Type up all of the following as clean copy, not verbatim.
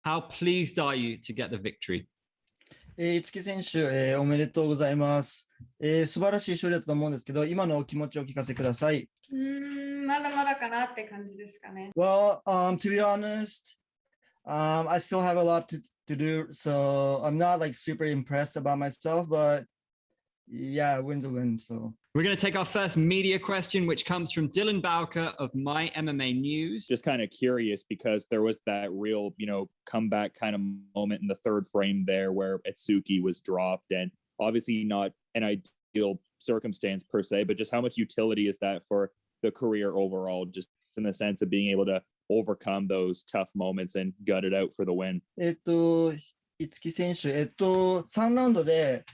How pleased are you to get the victory? Itsuki 選手、おめでとうございます。素晴らしい勝利だと思うんですけど、今のお気持ちをお聞かせください。まだまだかなって感じですかね。Well, to be honest, I still have a lot to do, so I'm not like super impressed about myself, but yeah, a win's a win. So we're going to take our first media question, which comes from Dylan Bowker of My MMA News. Just kind of curious because there was that real, comeback kind of moment in the third frame there where Itsuki was dropped, and obviously not an ideal circumstance per se, but just how much utility is that for the career overall, just in the sense of being able to overcome those tough moments and gut it out for the win? Itsuki 選手、3ラウンドで、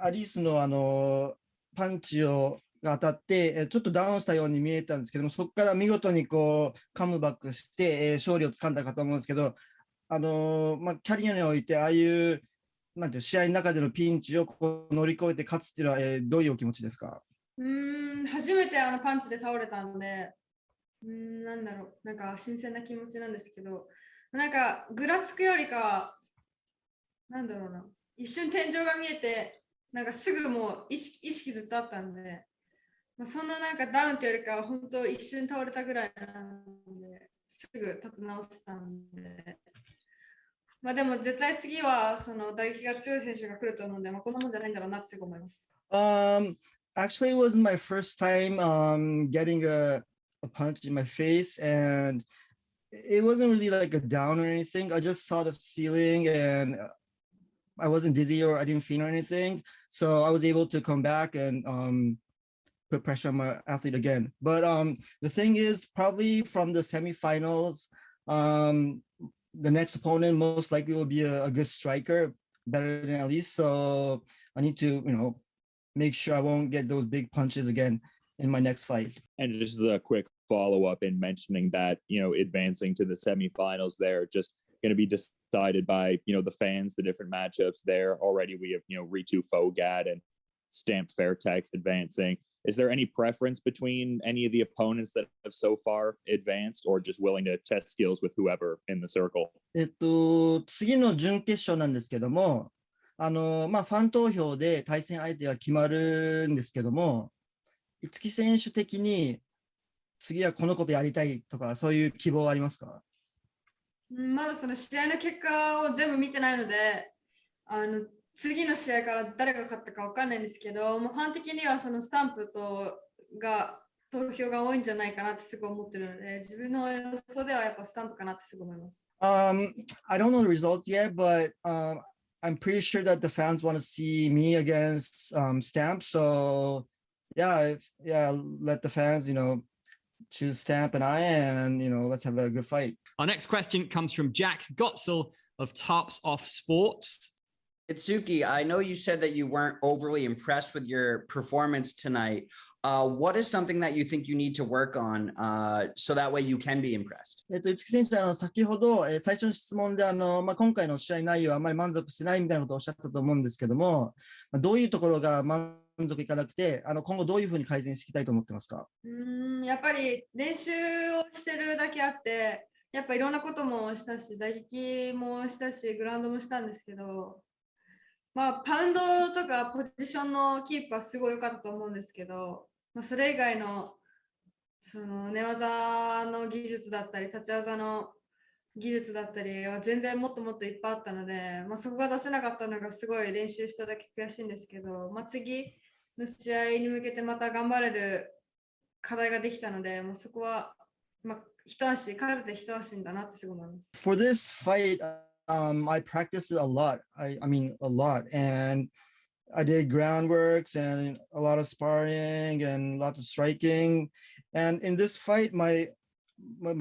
アリスのパンチが当たって、ちょっとダウンしたように見えたんですけども、そこから見事にカムバックして、勝利をつかんだかと思うんですけど、キャリアにおいて、ああいうなんていう試合の中でのピンチを乗り越えて勝つっていうのは、どういうお気持ちですか？初めてパンチで倒れたんで、なんだろう、なんか新鮮な気持ちなんですけど、なんかぐらつくよりかは、なんだろうな、一瞬天井が見えて、なんかすぐもう意識ずっとあったんで、そんななんかダウンっていうよりかは本当一瞬倒れたぐらいなんで、すぐ立て直せたんで、でも絶対次はその打撃が強い選手が来ると思うんで、こんなもんじゃないんだろうなってすぐ思います。Actually, it wasn't my first time getting a punch in my face, and it wasn't really like a down or anything. I just saw the ceiling and I wasn't dizzy or I didn't faint or anything. So I was able to come back and put pressure on my athlete again. But the thing is, probably from the semifinals, the next opponent most likely will be a good striker, better than at least. So I need to, make sure I won't get those big punches again in my next fight. And just a quick follow-up in mentioning that, advancing to the semifinals there, just going to be decided by, the fans, the different matchups there. Already we have, Ritu Fogad and Stamp Fairtex advancing. Is there any preference between any of the opponents that have so far advanced, or just willing to test skills with whoever in the circle? 次の準決勝なんですけども、ファン投票で対戦相手が決まるんですけども、五木選手的に次はこのことやりたいとか、そういう希望はありますか？まだその試合の結果を全部見てないので、次の試合から誰が勝ったか分かんないんですけど、もうファン的にはそのスタンプが投票が多いんじゃないかなってすごい思ってるので、自分の予想ではやっぱスタンプかなってすごい思います。I don't know the results yet, but I'm pretty sure that the fans want to see me against Stamp. So yeah, let the fans, choose Stamp and I, and let's have a good fight. Our next question comes from Jack Gotzel of Tops Off Sports. Itsuki, I know you said that you weren't overly impressed with your performance tonight. What is something that you think you need to work on so that way you can be impressed? 市木選手、先ほど、最初の質問で今回の試合内容はあまり満足してないみたいなことをおっしゃったと思うんですけども、どういうところが満足いかなくて、今後どういうふうに改善していきたいと思ってますか？やっぱり練習をしてるだけあって、やっぱいろんなこともしたし、打撃もしたし、グラウンドもしたんですけど、パウンドとかポジションのキープはすごい良かったと思うんですけど、それ以外のその寝技の技術だったり立ち技の技術だったりは全然もっともっといっぱいあったので、そこが出せなかったのがすごい練習しただけ悔しいんですけど、次の試合に向けてまた頑張れる課題ができたので、そこは一安心、勝てて一安心だなってすごい思います。For this fight, I practiced a lot. I mean, a lot. And I did groundworks and a lot of sparring and lots of striking. And in this fight, my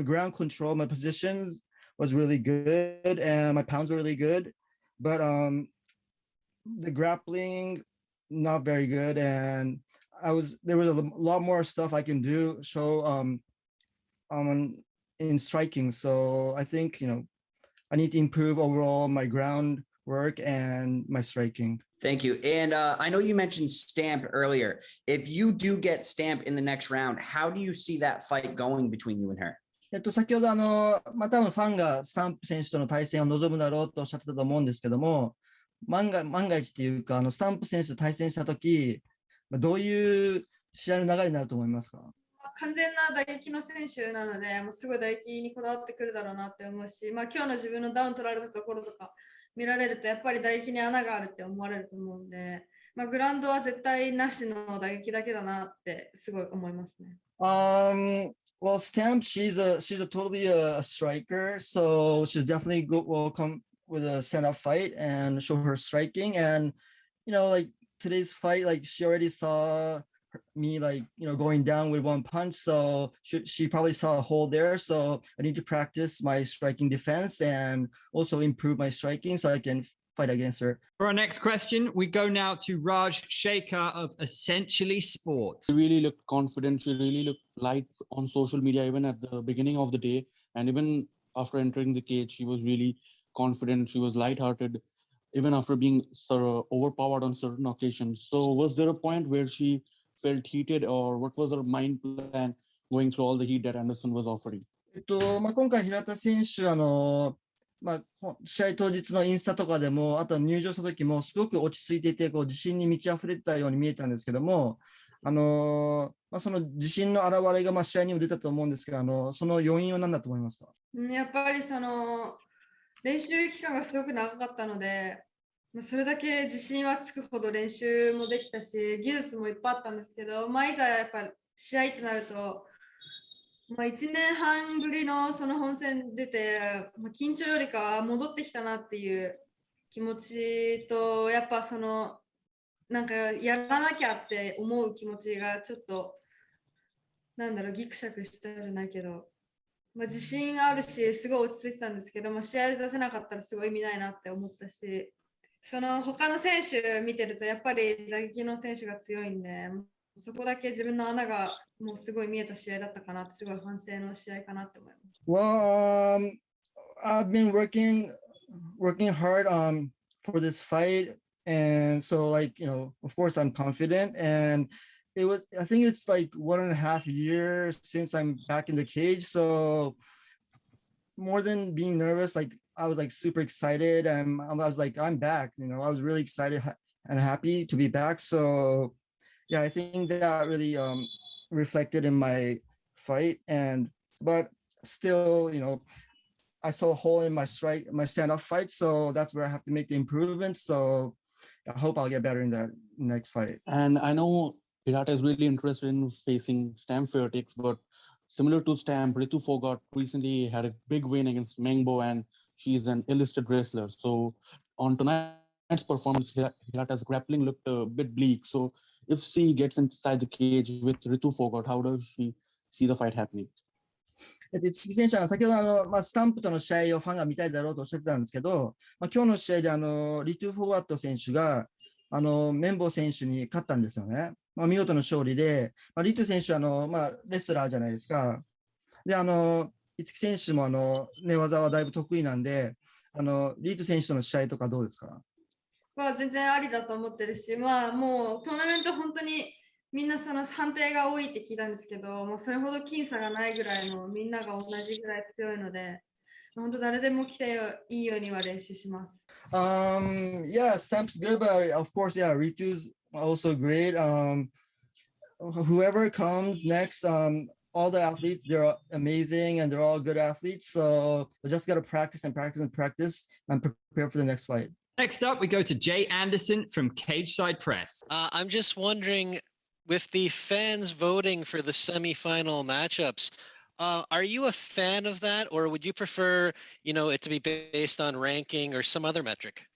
ground control, my positions was really good and my pounds were really good. But the grappling, not very good. And there was a lot more stuff I can do, in striking. So I think, I need to improve overall my ground work and my striking. Thank you. And I know you mentioned Stamp earlier. If you do get Stamp in the next round, how do you see that fight going between you and her? 先ほど多分ファンがスタンプ選手との対戦を望むだろうとおっしゃってたと思うんですけども、万が一っていうか、スタンプ選手と対戦したとき、どういう試合の流れになると思いますか？完全な打撃の選手なので、もうすごい打撃にこだわってくるだろうなって思うし、今日の自分のダウン取られたところとか見られると、やっぱり打撃に穴があるって思われると思うんで、グラウンドは絶対なしの打撃だけだなってすごい思いますね。Well, Stamp, she's a totally a striker, so she's definitely will come with a stand-up fight and show her striking. And like today's fight, like she already saw me going down with one punch, so she probably saw a hole there. So I need to practice my striking defense and also improve my striking so I can fight against her. For our next question, we go now to Raj Shekhar of Essentially Sports. She really looked confident. She really looked light on social media, even at the beginning of the day. And even after entering the cage, she was really confident. She was lighthearted, even after being sort of overpowered on certain occasions. So was there a point where she felt heated, or what was her mind plan going through all the heat that Anderson was offering? 今回平田選手試合当日のインスタとかでも、あと入場した時もすごく落ち着いていて、自信に満ち溢れてたように見えたんですけども、その自信の表れが試合にも出たと思うんですけど、その要因は何だと思いますか？やっぱり練習期間がすごく長かったので、それだけ自信はつくほど練習もできたし、技術もいっぱいあったんですけど、いざやっぱ試合ってなると、1年半ぶりのその本戦出て、緊張よりかは戻ってきたなっていう気持ちと、やっぱなんかやらなきゃって思う気持ちがちょっとギクシャクしたじゃないけど、自信あるしすごい落ち着いてたんですけど、試合で出せなかったらすごい意味ないなって思ったし、他の選手見てるとやっぱり打撃の選手が強いんで、そこだけ自分の穴がもうすごい見えた試合だったかなって、すごい反省の試合かなって思います。Well, I've been working hard for this fight, and so of course I'm confident, and I think it's like 1.5 years since I'm back in the cage, so more than being nervous, I was super excited, and I was I'm back, I was really excited and happy to be back. So yeah, I think that really reflected in my fight, but still, I saw a hole in my stand-up fight, so that's where I have to make the improvements. So I hope I'll get better in that next fight. And I know Hirata is really interested in facing Stamp Fairtex, but similar to Stamp, Ritu Fogart recently had a big win against Mengbo, and she's an illustrated wrestler. So on tonight's performance, Hirata's grappling looked a bit bleak. So if she gets inside the cage with Ritu Fogart, how does she see the fight happening? 市木選手は先ほどスタンプとの試合をファンが見たいだろうとおっしゃってたんですけど、今日の試合でリトゥ・フォガット選手がメンボー選手に勝ったんですよね。見事な勝利で、リトゥ選手はレスラーじゃないですか。で、市木選手も寝技はだいぶ得意なんで、リトゥ選手との試合とかどうですか？全然ありだと思ってるし、もうトーナメント本当にみんな判定が多いって聞いたんですけど、もうそれほど僅差がないぐらいのみんなが同じぐらい強いので、本当誰でも来ていいようには練習します。Yeah, Stamp's good, but of course, yeah, Ritu's also great. Whoever comes next, all the athletes, they're amazing and they're all good athletes. So we just got to practice and practice and practice and prepare for the next fight. Next up, we go to Jay Anderson from Cageside Press. I'm just wondering, with the fans voting for the semifinal matchups, are you a fan of that, or would you prefer, it to be based on ranking or some other metric?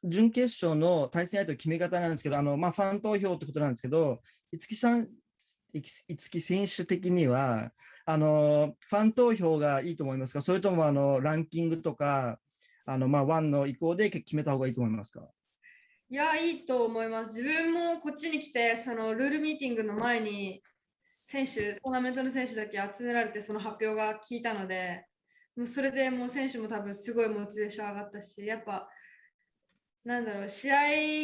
準決勝の対戦相手の決め方なんですけど、ファン投票ってことなんですけど、五木選手的にはファン投票がいいと思いますか？それともランキングとかワンの意向で決めた方がいいと思いますか？いや、いいと思います。自分もこっちに来て、ルールミーティングの前にトーナメントの選手だけ集められて、その発表が聞いたので、もうそれでもう選手も多分すごいモチベーション上がったし、やっぱ試合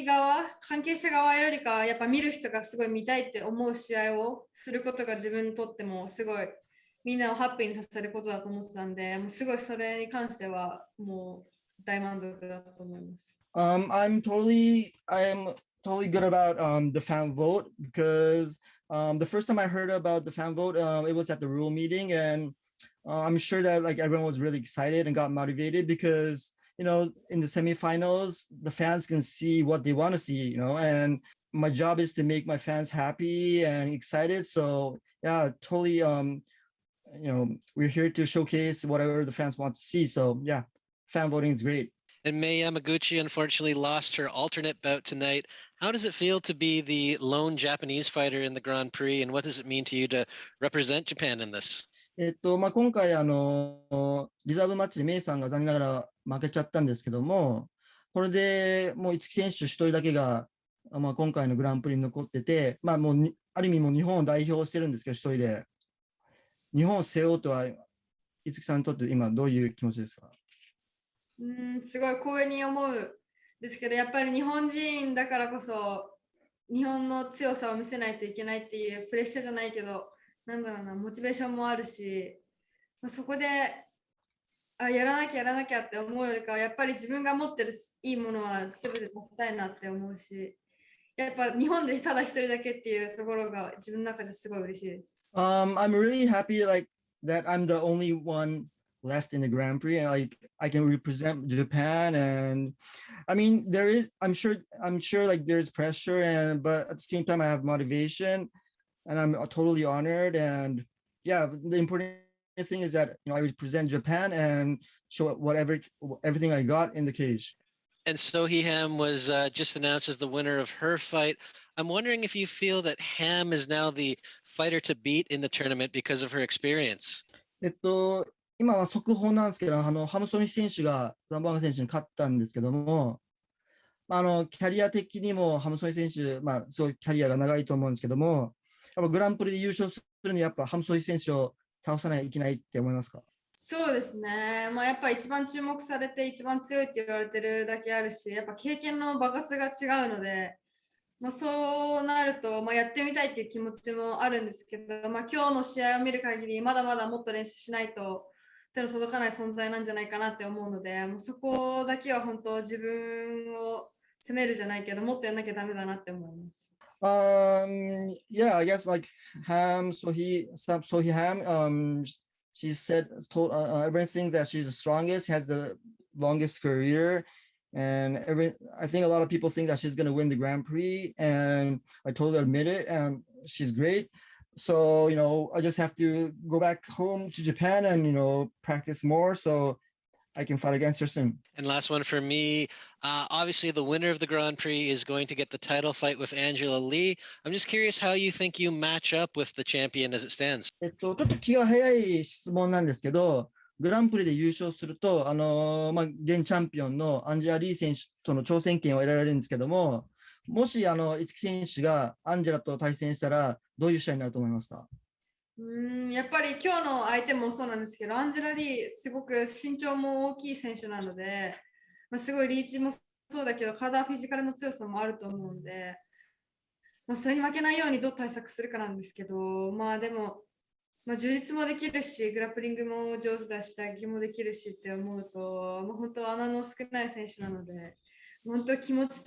側、関係者側よりかはやっぱ見る人がすごい見たいって思う試合をすることが自分にとってもすごいみんなをハッピーにさせることだと思ってたんで、もうすごいそれに関してはもう大満足だと思います。I am totally good about the fan vote because the first time I heard about the fan vote, it was at the rule meeting, and I'm sure that like everyone was really excited and got motivated because in the semifinals the fans can see what they want to see, and my job is to make my fans happy and excited. So yeah, totally. We're here to showcase whatever the fans want to see. So yeah, fan voting is great. And Mei Yamaguchi unfortunately lost her alternate bout tonight. How does it feel to be the lone Japanese fighter in the Grand Prix, and what does it mean to you to represent Japan in this? 今回リザーブマッチでメイさんが残念ながら負けちゃったんですけども、これでもう五木選手一人だけが、今回のグランプリに残ってて、もうある意味もう日本を代表してるんですけど、一人で。日本を背負うとは、五木さんにとって今どういう気持ちですか？すごい光栄に思うですけど、やっぱり日本人だからこそ日本の強さを見せないといけないっていうプレッシャーじゃないけど、なんだろうな、モチベーションもあるし、そこでやらなきゃって思うよりかは、やっぱり自分が持ってるいいものは全て出したいなって思うし、やっぱ日本でただ一人だけっていうところが自分の中ですごい嬉しいです。I'm really happy like that I'm the only one left in the Grand Prix, and like I can represent Japan. And I mean, I'm sure like there's pressure, but at the same time I have motivation, and I'm totally honored. And yeah, the important thing is that I represent Japan and show everything I got in the cage. And Sohee Ham was just announced as the winner of her fight. I'm wondering if you feel that Ham is now the fighter to beat in the tournament because of her experience. 今は速報なんですけど、ハムソミ選手がザンバーガ選手に勝ったんですけども、キャリア的にもハムソミ選手、すごいキャリアが長いと思うんですけども、やっぱグランプリで優勝するにはやっぱハムソミ選手を倒さないといけないって思いますか？そうですね。やっぱ一番注目されて一番強いって言われてるだけあるし、やっぱ経験の爆発が違うので、そうなると、やってみたいっていう気持ちもあるんですけど、今日の試合を見る限り、まだまだもっと練習しないと手の届かない存在なんじゃないかなって思うので、そこだけは本当自分を責めるじゃないけど、もっとやんなきゃダメだなって思います。Yeah, I guess like Sohee Ham, she told everything that she's the strongest, has the longest career, and I think a lot of people think that she's going to win the Grand Prix, and I totally admit it, and she's great. So I just have to go back home to Japan and practice more so I can fight against her soon. And last one for me, obviously the winner of the Grand Prix is going to get the title fight with Angela Lee. I'm just curious how you think you match up with the champion as it stands. ちょっと気が早い質問なんですけど、グランプリで優勝すると、現チャンピオンのアンジェラ・リー選手との挑戦権を得られるんですけども、もし五木選手がアンジェラと対戦したら、どういう試合になると思いますか？やっぱり今日の相手もそうなんですけど、アンジェラ・リー、すごく身長も大きい選手なので、すごいリーチもそうだけど、体フィジカルの強さもあると思うので、それに負けないようにどう対策するかなんですけど、でも、充実もできるし、グラップリングも上手だし、打撃もできるしって思うと、本当穴の少ない選手なので、本当気持ち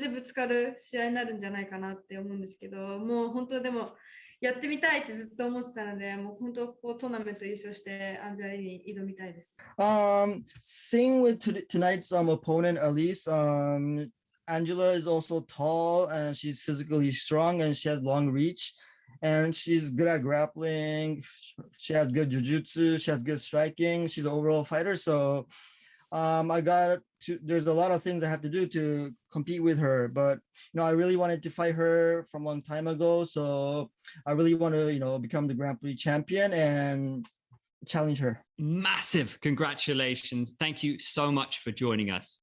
でぶつかる試合になるんじゃないかなって思うんですけど、もう本当でもやってみたいってずっと思ってたので、もう本当トーナメント優勝してアンジェラに挑みたいです。Same with tonight's opponent, Elise. Angela is also tall and she's physically strong and she has long reach and she's good at grappling. She has good jiu-jitsu. She has good striking. She's an overall fighter. So there's a lot of things I have to do to compete with her, but I really wanted to fight her from a long time ago. So I really want to, become the Grand Prix champion and challenge her. Massive congratulations. Thank you so much for joining us.